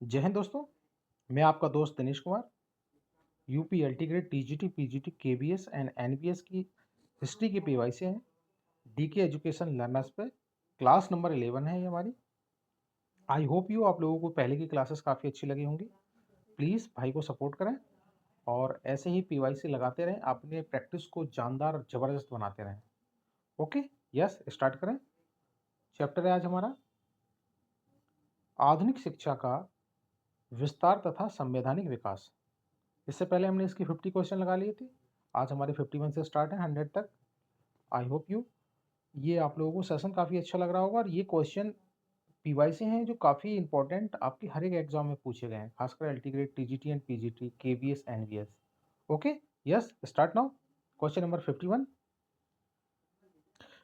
जय हिंद दोस्तों। मैं आपका दोस्त Dinesh Kumar. UP LT grade TGT PGT KVS and NVS की हिस्ट्री की पीवाई से हैं। डीके एजुकेशन लर्नर्स पे क्लास नंबर 11 है ये हमारी। आई होप यू आप लोगों को पहले की क्लासेस काफ़ी अच्छी लगी होंगी। प्लीज़ भाई को सपोर्ट करें और ऐसे ही पीवाई लगाते रहें, अपने प्रैक्टिस को जानदार और ज़बरदस्त बनाते रहें। ओके, यस, स्टार्ट करें। चैप्टर है आज हमारा आधुनिक शिक्षा का विस्तार तथा संवैधानिक विकास। इससे पहले हमने इसकी 50 क्वेश्चन लगा लिए थे। आज हमारे 51 से स्टार्ट है 100 तक। आई होप यू ये आप लोगों को सेशन काफ़ी अच्छा लग रहा होगा और ये क्वेश्चन पीवाई से हैं जो काफ़ी इंपॉर्टेंट आपके हर एक एग्जाम में पूछे गए हैं, खासकर LT grade TGT and PGT KVS NVS. Okay, yes, start now. Question number 51।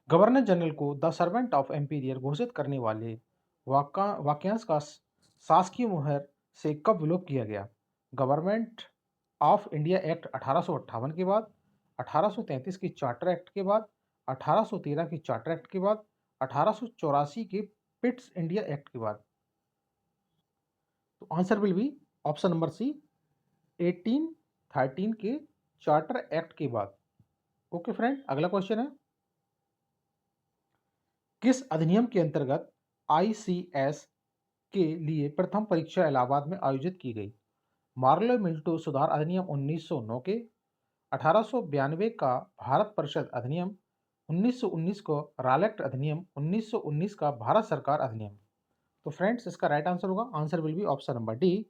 Governor general को द सर्वेंट ऑफ एम्पीरियर घोषित करने वाले वाक्यांश का शासकीय मुहर से कब विलोप किया गया? गवर्नमेंट ऑफ इंडिया एक्ट 1858 के बाद, 1833 की चार्टर एक्ट के बाद, 1813 की चार्टर एक्ट के बाद, 1884 के पिट्स इंडिया एक्ट के बाद। तो answer will be option number C, 1813 के चार्टर एक्ट के बाद। ओके फ्रेंड, अगला क्वेश्चन है, किस अधिनियम के अंतर्गत आईसीएस के लिए प्रथम परीक्षा इलाहाबाद में आयोजित की गई? मार्लो मिल्टो सुधार अधिनियम 1909 के, 1892 का भारत परिषद अधिनियम, 1919 को रालेक्ट अधिनियम, 1919 का भारत सरकार अधिनियम। तो फ्रेंड्स इसका राइट आंसर होगा, answer will be option number D,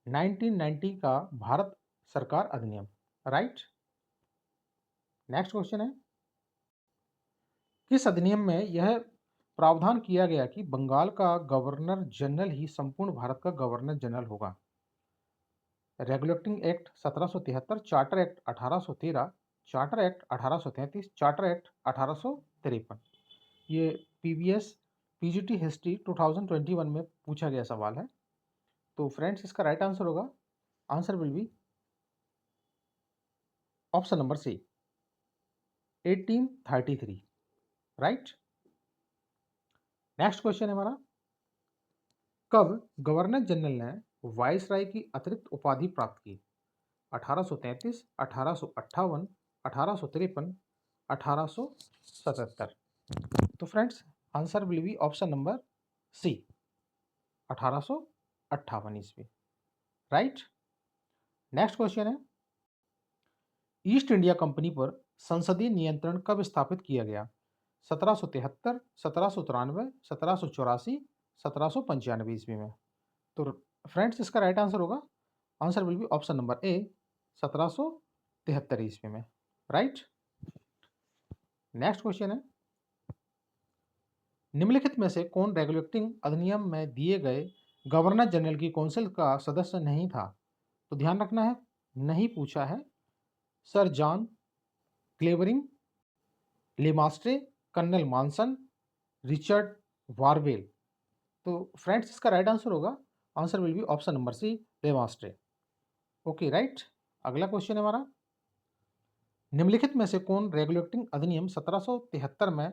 1990 का भारत सरकार अधिनियम। राइट। नेक्स्ट क्वेश्चन है, किस अधिनियम में यह प्रावधान किया गया कि बंगाल का गवर्नर जनरल ही संपूर्ण भारत का गवर्नर जनरल होगा? Regulating act 1773, charter act 1813, charter act 1833, charter act 1853। ये पीबीएस पीजीटी हिस्ट्री 2021 में पूछा गया सवाल है। तो फ्रेंड्स इसका राइट आंसर होगा, answer will be option number C, 1833। Right. Next question है हमारा, कब गवर्नर जनरल ने वाइसराय की अतिरिक्त उपाधि प्राप्त की? 1833, 1858, 1853, 1877। तो friends answer will be option number C, 1858 ईस्वी। राइट। नेक्स्ट क्वेश्चन है, ईस्ट इंडिया कंपनी पर संसदीय नियंत्रण कब स्थापित किया गया? 1773, 1793, 1784, 1795 ईस्वी में। तो फ्रेंड्स इसका राइट आंसर होगा, answer will be option number ए, 1773 ईस्वी में। राइट। नेक्स्ट क्वेश्चन है, निम्नलिखित में से कौन रेगुलेटिंग अधिनियम में दिए गए गवर्नर जनरल की काउंसिल का सदस्य नहीं था? तो ध्यान रखना है, नहीं पूछा है। Sir John Clavering, Lemaistre, colonel Monson, Richard Barwell. तो फ्रेंड्स इसका राइट आंसर होगा, answer will be option number C, Lemaistre. Okay right. अगला क्वेश्चन है हमारा, निम्नलिखित में से कौन रेगुलेटिंग अधिनियम 1773 में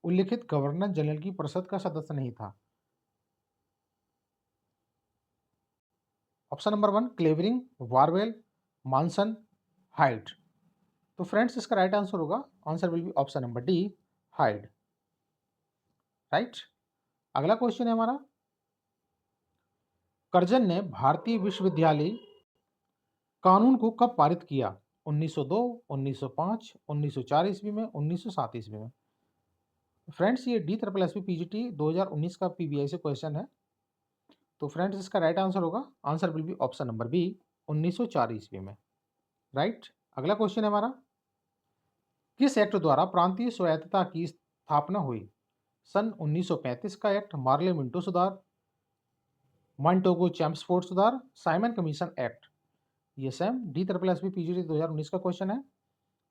उल्लिखित गवर्नर जनरल की परिषद का सदस्य नहीं था? Option number 1 Clavering, Barwell, Monson, Hyde. तो फ्रेंड्स इसका राइट आंसर होगा, answer will be option number D, Hyde. Right. अगला क्वेश्चन है हमारा, कर्जन ने भारतीय विश्वविद्यालय कानून को कब पारित किया? 1902, 1905, 1904 ईस्वी में, 1907 ईस्वी में। फ्रेंड्स ये D triple S P PGT 2019 का पीबीआई से क्वेश्चन है। तो फ्रेंड्स इसका राइट आंसर होगा, answer will be option number B, 1904 ईस्वी में। राइट। अगला क्वेश्चन है हमारा, किस एक्ट द्वारा प्रांतीय स्वायत्तता की स्थापना हुई? सन 1935 का एक्ट, मार्ले मिंटो सुधार, मॉन्टेगो चैम्प्सफोर्ड सुधार, साइमन कमीशन एक्ट। ये same D triple S P PGT 2019 का क्वेश्चन है।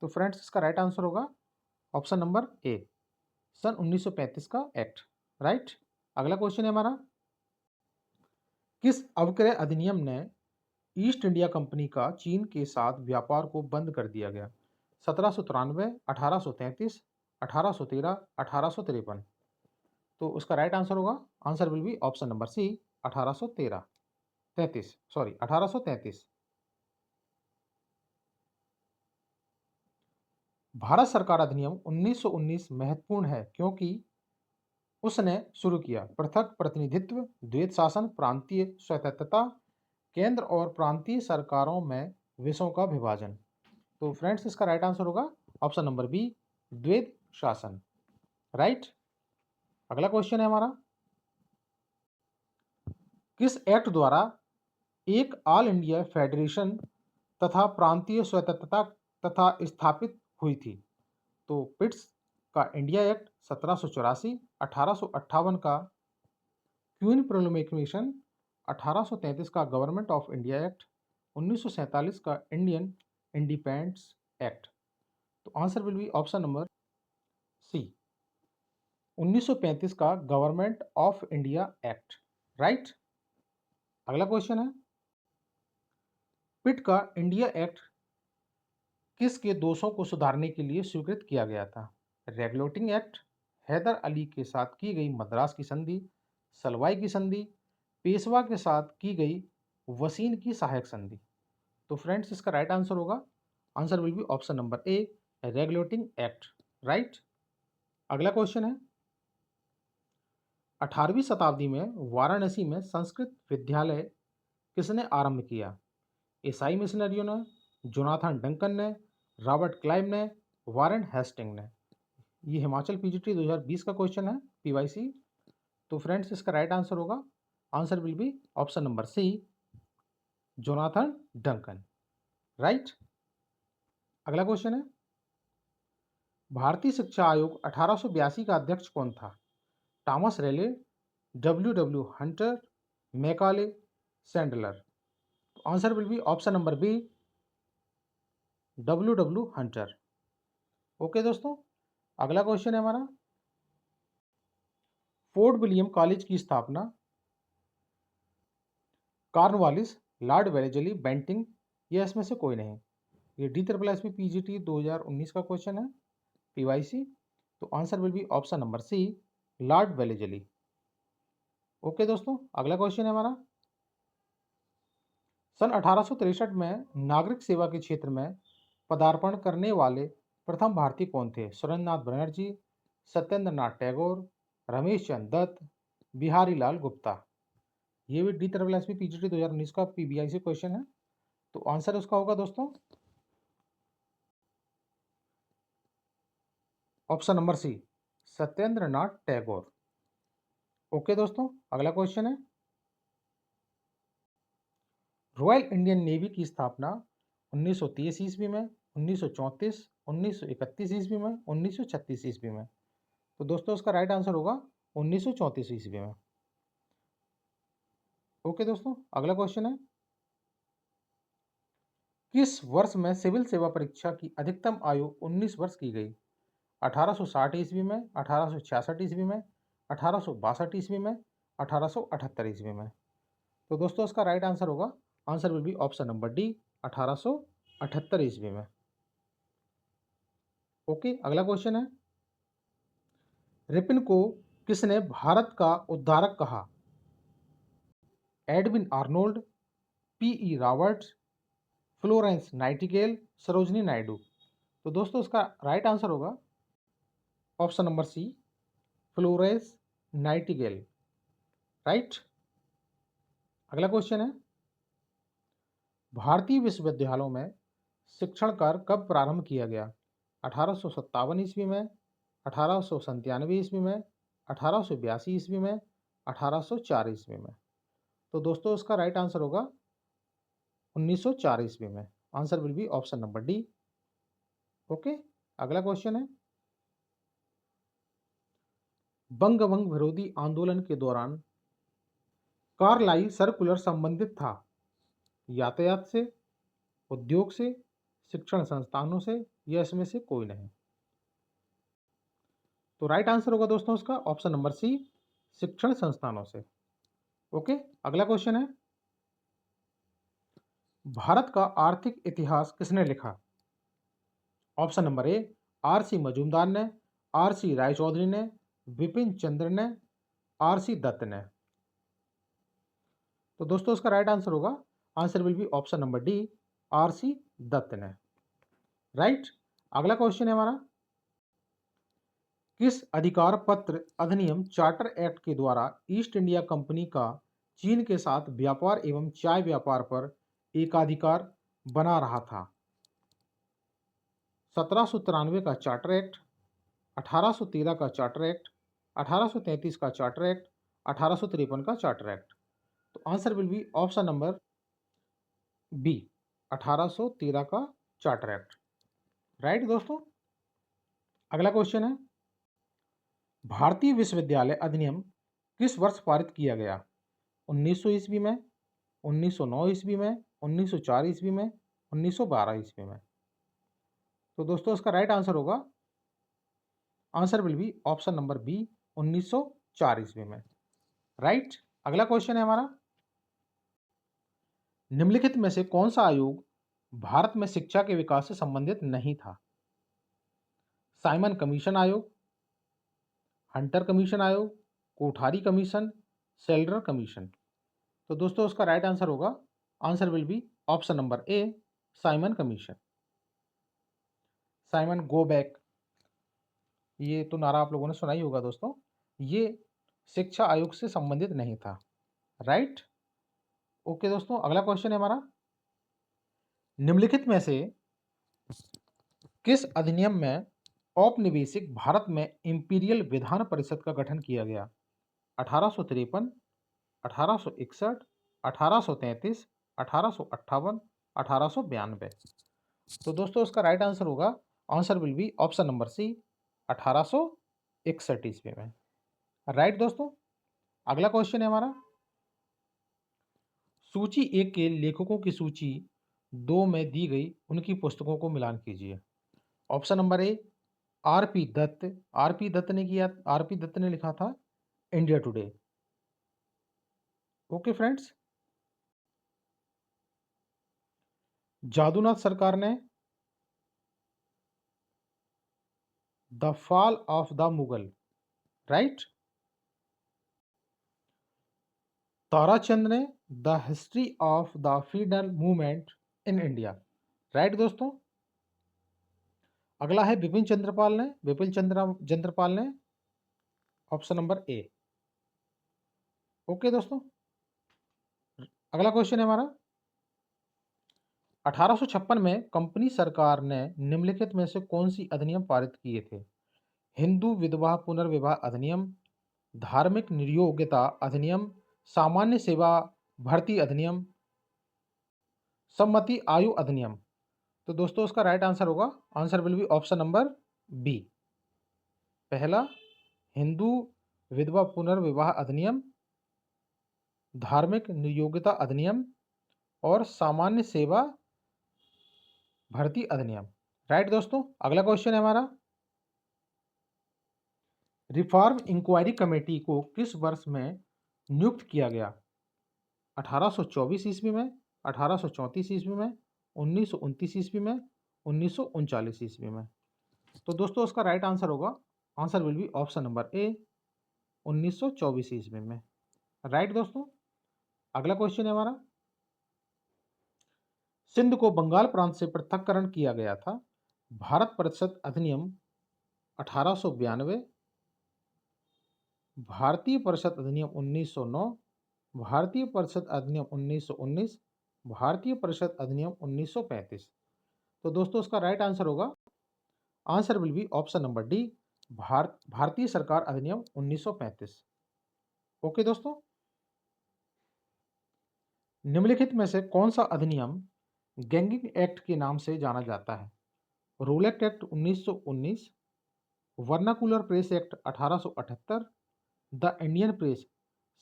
तो फ्रेंड्स इसका राइट आंसर होगा ऑप्शन नंबर ए, सन 1935 का एक्ट। राइट। अगला क्वेश्चन है हमारा, किस अवक्रय अधिनियम ने ईस्ट इंडिया कंपनी का चीन के साथ व्यापार को बंद कर दिया गया? 1793, 1833, 1813, 1853। तो उसका राइट आंसर होगा, answer will be option number C, 1813 33 sorry 1833। भारत सरकार अधिनियम 1919 महत्वपूर्ण है क्योंकि उसने शुरू किया पृथक प्रतिनिधित्व, द्वैत शासन, प्रांतीय स्वायत्तता, केंद्र और प्रांतीय सरकारों में विषयों का विभाजन। तो फ्रेंड्स इसका राइट आंसर होगा ऑप्शन नंबर बी, द्वैत शासन। राइट। अगला क्वेश्चन है हमारा, किस एक्ट द्वारा एक ऑल इंडिया फेडरेशन तथा प्रांतीय स्वायत्तता तथा स्थापित हुई थी? तो पिट्स का इंडिया एक्ट 1784, 1858 का क्वीन प्रोक्लेमेशन, 1833 का गवर्नमेंट ऑफ इंडिया एक्ट, 1947 का इंडियन इंडिपेंडेंस एक्ट। तो answer will be option number C, 1935 का government of India act. Right. अगला क्वेश्चन है, पिट का इंडिया एक्ट किसके दोषों को सुधारने के लिए स्वीकृत किया गया था? रेगुलेटिंग एक्ट, हैदर अली के साथ की गई मद्रास की संधि, सलवाई की संधि, पेशवा के साथ की गई वसीन की सहायक संधि। तो फ्रेंड्स इसका राइट आंसर होगा, answer will be option number A, regulating act. Right. अगला क्वेश्चन है, 18वीं शताब्दी में वाराणसी में संस्कृत विद्यालय किसने आरंभ किया? ईसाई मिशनरियों ने, जोनाथन डंकन ने, रॉबर्ट क्लाइव ने, वारेन हेस्टिंग ने। ये हिमाचल पीजीटी 2020 का क्वेश्चन है, पीवाईसी। तो फ्रेंड्स इसका राइट आंसर होगा, answer will be option number C, Jonathan Duncan. Right. अगला क्वेश्चन है, भारतीय शिक्षा आयोग 1882 का अध्यक्ष कौन था? Thomas Raleigh, W W Hunter, Macaulay, Sandler. Answer will be option number B, W W Hunter. Okay दोस्तों। अगला क्वेश्चन है हमारा, फोर्ट विलियम कॉलेज की स्थापना कॉर्नवालिस, लॉर्ड वेलेजली, बेंटिंग, ये इसमें से कोई नहीं। ये D SSS पीजीटी 2019 का क्वेश्चन है, पीवाईसी। तो answer will be option number C, Lord Wellesley. Okay दोस्तों। अगला क्वेश्चन है हमारा, सन 1863 में नागरिक सेवा के क्षेत्र में पदार्पण करने वाले प्रथम भारतीय कौन थे? सुरेंद्रनाथ बनर्जी, सत्येंद्र नाथ टैगोर, रमेश चंद्र दत्त, बिहारी लाल गुप्ता। ये भी D SSS पीजीटी 2019 का पीबीआई से क्वेश्चन है। तो आंसर उसका होगा दोस्तों ऑप्शन नंबर सी, सत्येंद्र नाथ टैगोर। ओके दोस्तों। अगला क्वेश्चन है, रॉयल इंडियन नेवी की स्थापना 1930 ईस्वी में, 1934, 1931 ईस्वी में, 1936 ईस्वी में। तो दोस्तों इसका राइट आंसर होगा 1934 ईस्वी में। ओके दोस्तों। अगला क्वेश्चन है, किस वर्ष में सिविल सेवा परीक्षा की अधिकतम आयु 19 वर्ष की गई? 1860 ईस्वी में, 1866 ईस्वी में, 1862 ईस्वी में, 1878 ईस्वी में। तो दोस्तों इसका राइट आंसर होगा, answer will be option number D, 1878 ईस्वी में। ओके। अगला क्वेश्चन है, रिपन को किसने भारत का उद्धारक कहा? Edwin Arnold, P E Roberts, Florence Nightingale, Sarojini Naidu. तो दोस्तों इसका राइट आंसर होगा option number C, Florence Nightingale. Right. अगला क्वेश्चन है, भारतीय विश्वविद्यालयों में शिक्षण कार्य कब प्रारंभ किया गया? 1857 ईस्वी में, 1897 ईस्वी में, 1882 ईस्वी में, 1804 ईस्वी में। तो दोस्तों इसका राइट आंसर होगा 1904 ईस्वी में। Answer will be option number D. Okay. अगला क्वेश्चन है, बंगभंग विरोधी आंदोलन के दौरान कार्लाइल सर्कुलर संबंधित था यातायात से, उद्योग से, शिक्षण संस्थानों से, या इसमें से कोई नहीं। तो राइट आंसर होगा दोस्तों उसका ऑप्शन नंबर सी, शिक्षण संस्थानों से। ओके। अगला क्वेश्चन है, भारत का आर्थिक इतिहास किसने लिखा? ऑप्शन नंबर ए, आर.सी. मजूमदार ने, आर.सी. रायचौधरी ने, विपिन चंद्र ने, आर.सी. दत्त ने। तो दोस्तों इसका राइट आंसर होगा, answer will be option number D, R C Dutt ने। राइट। अगला क्वेश्चन है हमारा, किस अधिकार पत्र अधिनियम चार्टर एक्ट के द्वारा ईस्ट इंडिया कंपनी का चीन के साथ व्यापार एवं चाय व्यापार पर एकाधिकार बना रहा था? 1793 का चार्टर एक्ट, 1813 का चार्टर एक्ट, 1833 का चार्टर एक्ट, 1853 का चार्टर एक्ट। तो answer will be option number B, 1813 का चार्टर एक्ट। राइट दोस्तों। अगला क्वेश्चन है, भारतीय विश्वविद्यालय अधिनियम किस वर्ष पारित किया गया? 1900 ईस्वी में, 1909 ईस्वी में, 1904 ईस्वी में, 1912 ईस्वी में? तो दोस्तों इसका राइट आंसर होगा, answer will be option number B, 1904 ईस्वी में। राइट। अगला क्वेश्चन है हमारा, निम्नलिखित में से कौन सा आयोग भारत में शिक्षा के विकास से संबंधित नहीं था? साइमन कमीशन आयोग, हंटर कमीशन आयोग, कोठारी कमीशन, सेल्डर कमीशन? तो दोस्तों उसका राइट आंसर होगा, answer will be option number A, Simon commission. Simon go back, ये तो नारा आप लोगों ने सुना ही होगा दोस्तों। ये शिक्षा आयोग से संबंधित नहीं था। राइट। ओके दोस्तों। अगला क्वेश्चन है हमारा, निम्नलिखित में से किस अधिनियम में औपनिवेशिक भारत में इंपीरियल विधान परिषद का गठन किया गया? 1853, 1861, 1833, 1858, 1892? तो दोस्तों उसका राइट आंसर होगा, answer will be option number C, 1861 ईस्वी में। राइट दोस्तों। अगला क्वेश्चन है हमारा, सूची 1 के लेखकों की सूची 2 में दी गई उनकी पुस्तकों को मिलान कीजिए। Option number A, RP Dutt. RP Dutt ने किया, आरपी दत्त ने लिखा था India Today. Okay friends. Jadunath Sarkar ने the fall of the Mughal. Right. Tarachand ने the history of the freedom movement in India. Right दोस्तों। अगला है विपिन चंद्रपाल ने, विपिन चंद्रपाल ने ऑप्शन नंबर ए। ओके दोस्तों। अगला क्वेश्चन है हमारा, 1856 में कंपनी सरकार ने निम्नलिखित में से कौन सी अधिनियम पारित किए थे? हिंदू विधवा पुनर्विवाह अधिनियम, धार्मिक नियोग्यता अधिनियम, सामान्य सेवा भर्ती अधिनियम, सम्मति आयु अधिनियम? तो दोस्तों उसका राइट आंसर होगा, answer will be option number B, पहला हिंदू विधवा पुनर्विवाह अधिनियम, धार्मिक नियोग्यता अधिनियम और सामान्य सेवा भर्ती अधिनियम। राइट दोस्तों। अगला क्वेश्चन है हमारा, रिफॉर्म इंक्वायरी कमेटी को किस वर्ष में नियुक्त किया गया? 1824 ईस्वी में, 1834 ईस्वी में, 1929 ईस्वी में, 1939 ईस्वी में? तो दोस्तों उसका राइट आंसर होगा, answer will be option number ए, 1924 ईस्वी में। राइट दोस्तों। अगला क्वेश्चन है हमारा, सिंध को बंगाल प्रांत से पृथक्करण किया गया था। भारत परिषद अधिनियम 1892, भारतीय परिषद अधिनियम 1909, भारतीय परिषद अधिनियम 1919, भारतीय परिषद अधिनियम 1935? तो दोस्तों उसका राइट आंसर होगा, answer will be option number D, भारतीय सरकार अधिनियम 1935। ओके दोस्तों। निम्नलिखित में से कौन सा अधिनियम गैंगिंग एक्ट के नाम से जाना जाता है? Rowlatt act 1919, vernacular press act 1878, the Indian press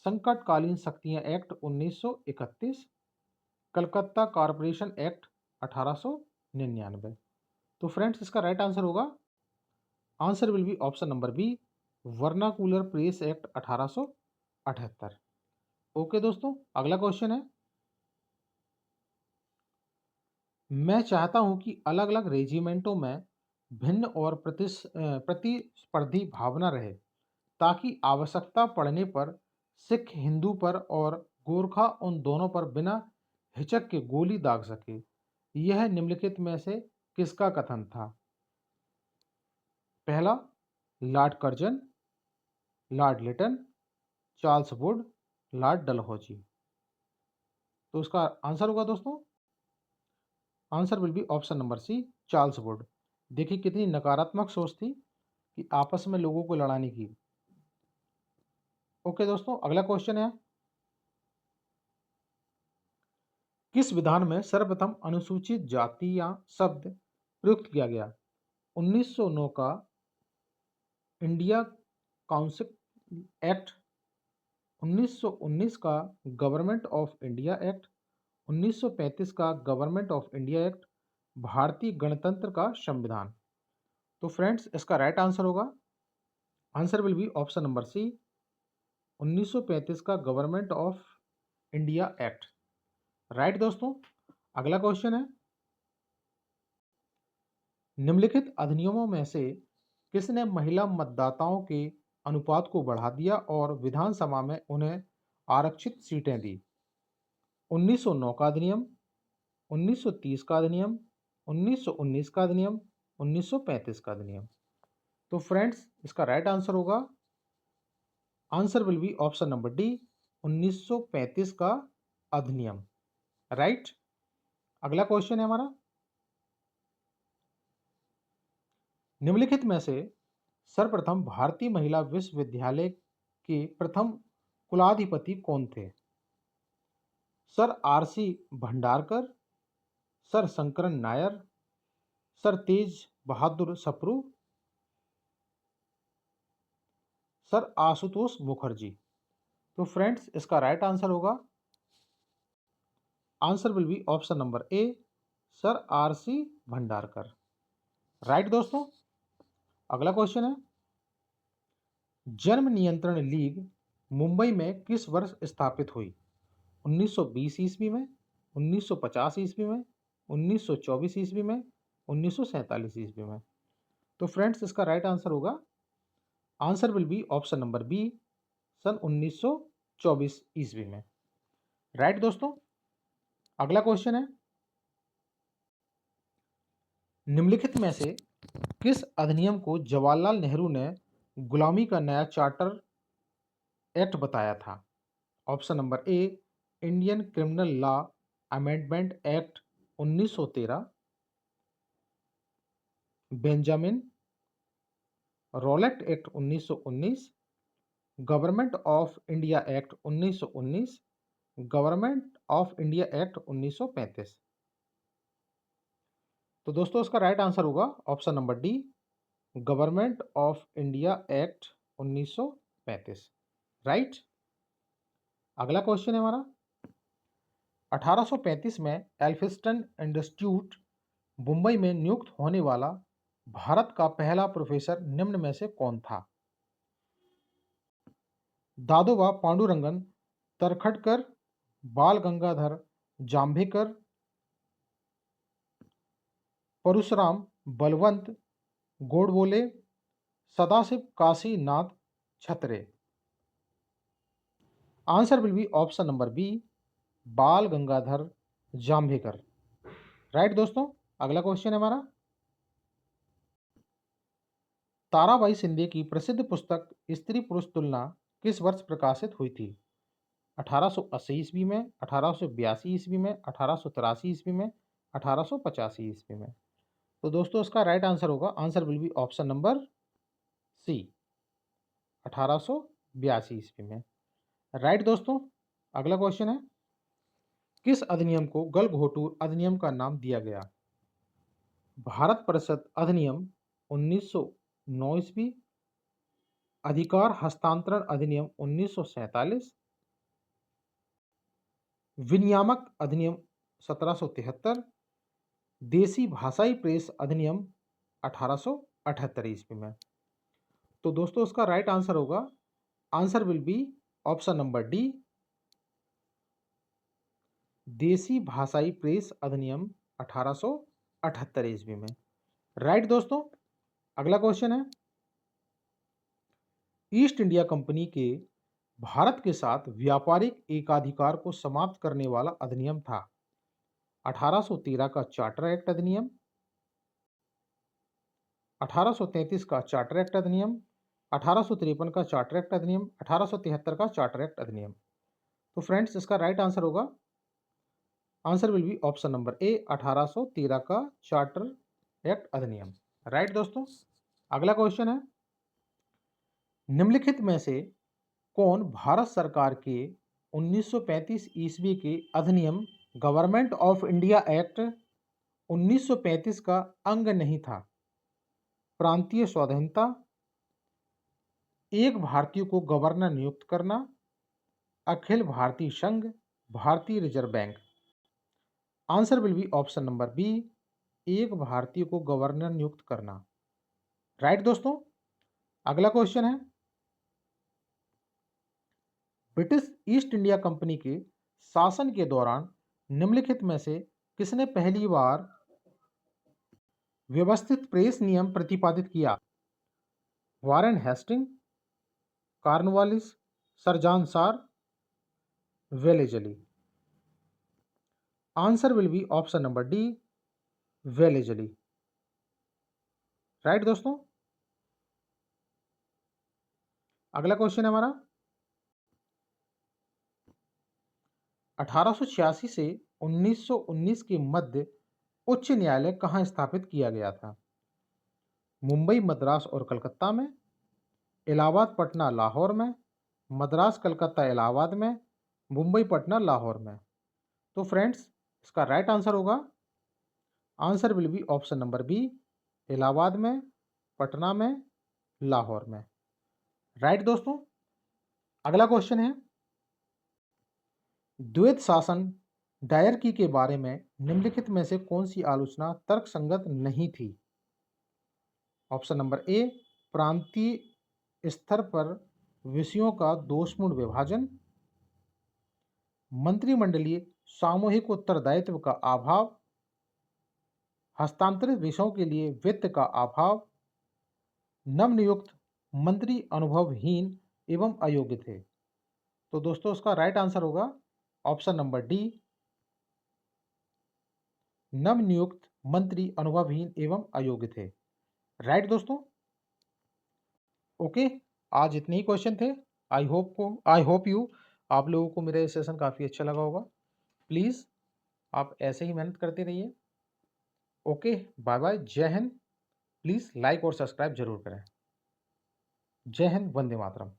संकटकालीन शक्तियां एक्ट 1931, कलकत्ता कॉरपोरेशन एक्ट 1899? तो फ्रेंड्स इसका राइट आंसर होगा, answer will be option number B, vernacular press act 1878। Okay दोस्तों। अगला क्वेश्चन है, मैं चाहता हूं कि अलग अलग रेजिमेंटों में भिन्न और प्रतिस्पर्धी भावना रहे, ताकि आवश्यकता पड़ने पर सिख हिंदू पर और गोरखा उन दोनों पर बिना हिचक के गोली दाग सके। यह निम्नलिखित में से किसका कथन था? पहला, Lord Curzon, Lord Lytton, Charles Wood, Lord Dalhousie. तो इसका आंसर होगा दोस्तों, answer will be option number C, Charles Wood. देखिए कितनी नकारात्मक सोच थी कि आपस में लोगों को लड़ाने की। ओके दोस्तों, अगला क्वेश्चन है, किस विधान में सर्वप्रथम अनुसूचित जाति या शब्द प्रयुक्त किया गया? 1909 का इंडिया काउंसिल एक्ट, 1919 का गवर्नमेंट ऑफ इंडिया एक्ट, 1935 का गवर्नमेंट ऑफ इंडिया एक्ट, भारतीय गणतंत्र का संविधान। तो फ्रेंड्स, इसका राइट आंसर होगा, answer will be option number C, 1935 का government of India act. Right दोस्तों, अगला क्वेश्चन है, निम्नलिखित अधिनियमों में से किसने महिला मतदाताओं के अनुपात को बढ़ा दिया और विधानसभा में उन्हें आरक्षित सीटें दी? 1909 का अधिनियम, 1930 का अधिनियम, 1919 का अधिनियम, 1935 का अधिनियम। तो फ्रेंड्स, इसका राइट आंसर होगा, answer will be option number D, 1935 का अधिनियम। राइट, अगला क्वेश्चन है हमारा, निम्नलिखित में से सर्वप्रथम भारतीय महिला विश्वविद्यालय के प्रथम कुलाधिपति कौन थे? Sir RC Bhandarkar, sir Sankaran Nair, sir Tej Bahadur Sapru, sir Ashutosh Mukherjee. तो फ्रेंड्स, इसका राइट आंसर होगा, answer will be option number A, sir RC Bhandarkar. Right दोस्तों, अगला क्वेश्चन है, जन्म नियंत्रण लीग मुंबई में किस वर्ष स्थापित हुई? 1920 ईस्वी में, 1950 ईस्वी में, 1924 ईस्वी में, 1947 ईस्वी में। तो फ्रेंड्स, इसका राइट आंसर होगा, answer will be option number B, सन 1924 ईस्वी में। राइट दोस्तों, अगला क्वेश्चन है, निम्नलिखित में से किस अधिनियम को जवाहरलाल नेहरू ने गुलामी का नया चार्टर एक्ट बताया था? Option number A, Indian criminal law amendment act 1913, Benjamin Rowlatt act 1919, government of India act 1919, government of India act 1935। तो दोस्तों, इसका राइट आंसर होगा option number D, government of India act 1935। Right, अगला question है हमारा, 1835 में एल्फिंस्टन इंस्टीट्यूट मुंबई में नियुक्त होने वाला भारत का पहला प्रोफेसर निम्न में से कौन था? Dadoba Pandurangan Tarkhadkar, Bal Gangadhar Jambhekar, Parashuram Balwant Godbole, Sadashiv Kashinath Chhatre. Answer will be option number B, Bal Gangadhar Jambhekar. Right दोस्तों, अगला क्वेश्चन है हमारा, ताराबाई शिंदे की प्रसिद्ध पुस्तक स्त्री पुरुष तुलना किस वर्ष प्रकाशित हुई थी? 1880 ईस्वी में, 1882 ईस्वी में, 1883 ईस्वी में, 1885 ईस्वी में। तो दोस्तों, इसका राइट आंसर होगा, answer will be option number C, 1882 ईस्वी में। राइट दोस्तों, अगला क्वेश्चन है, किस अधिनियम को गलघोटू अधिनियम का नाम दिया गया? भारत परिषद अधिनियम 1909 ईस्वी, अधिकार हस्तांतरण अधिनियम 1947, विनियामक अधिनियम 1773, देसी भाषाई प्रेस अधिनियम 1878 ईस्वी में। तो दोस्तों, इसका राइट आंसर होगा, answer will be option number D, देसी भाषाई प्रेस अधिनियम 1878 ईस्वी में। राइट दोस्तों, अगला क्वेश्चन है, ईस्ट इंडिया कंपनी के भारत के साथ व्यापारिक एकाधिकार को समाप्त करने वाला अधिनियम था? 1813 का चार्टर एक्ट अधिनियम, 1833 का चार्टर एक्ट अधिनियम, 1853 का चार्टर एक्ट अधिनियम, 1873 का चार्टर एक्ट अधिनियम। तो फ्रेंड्स, इसका राइट आंसर होगा, answer will be option number ए, 1813 का चार्टर एक्ट अधिनियम। राइट दोस्तों, अगला क्वेश्चन है, निम्नलिखित में से कौन भारत सरकार के 1935 ईस्वी के अधिनियम गवर्नमेंट ऑफ इंडिया एक्ट 1935 का अंग नहीं था? प्रांतीय स्वाधीनता, एक भारतीय को गवर्नर नियुक्त करना, अखिल भारतीय संघ, भारतीय reserve bank. Answer will be option number B, एक भारतीय को गवर्नर नियुक्त करना। राइट दोस्तों, अगला क्वेश्चन है, ब्रिटिश ईस्ट इंडिया कंपनी के शासन के दौरान निम्नलिखित में से किसने पहली बार व्यवस्थित प्रेस नियम प्रतिपादित किया? Warren Hasting, Cornwallis, sir John Shore, Wellesley. Answer will be option number D, Wellesley. Right दोस्तों, अगला क्वेश्चन है हमारा, 1886 से 1919 के मध्य उच्च न्यायालय कहाँ स्थापित किया गया था? मुंबई, मद्रास और कलकत्ता में, इलाहाबाद, पटना, लाहौर में, मद्रास, कलकत्ता, इलाहाबाद में, मुंबई, पटना, लाहौर में। तो फ्रेंड्स, इसका राइट आंसर होगा, answer will be option number B, Allahabad में, पटना में, लाहौर में। राइट दोस्तों, अगला क्वेश्चन है, द्वैत शासन डायरकी के बारे में निम्नलिखित में से कौन सी आलोचना तर्कसंगत नहीं थी? ऑप्शन नंबर ए, प्रांतीय स्तर पर विषयों का दोषपूर्ण विभाजन, मंत्रिमंडलीय सामूहिक उत्तरदायित्व का अभाव, हस्तांतरित विषयों के लिए वित्त का अभाव, नवनियुक्त मंत्री अनुभवहीन एवं अयोग्य थे। तो दोस्तों, उसका राइट आंसर होगा ऑप्शन नंबर डी, नवनियुक्त मंत्री अनुभवहीन एवं अयोग्य थे। राइट दोस्तों, ओके, आज इतने ही क्वेश्चन थे। आई होप यू आप लोगों को मेरा ये सेशन काफ़ी अच्छा लगा होगा। प्लीज़ आप ऐसे ही मेहनत करते रहिए। ओके, बाय बाय, जय हिंद। प्लीज़ लाइक और सब्सक्राइब जरूर करें। जय हिंद, वंदे मातरम।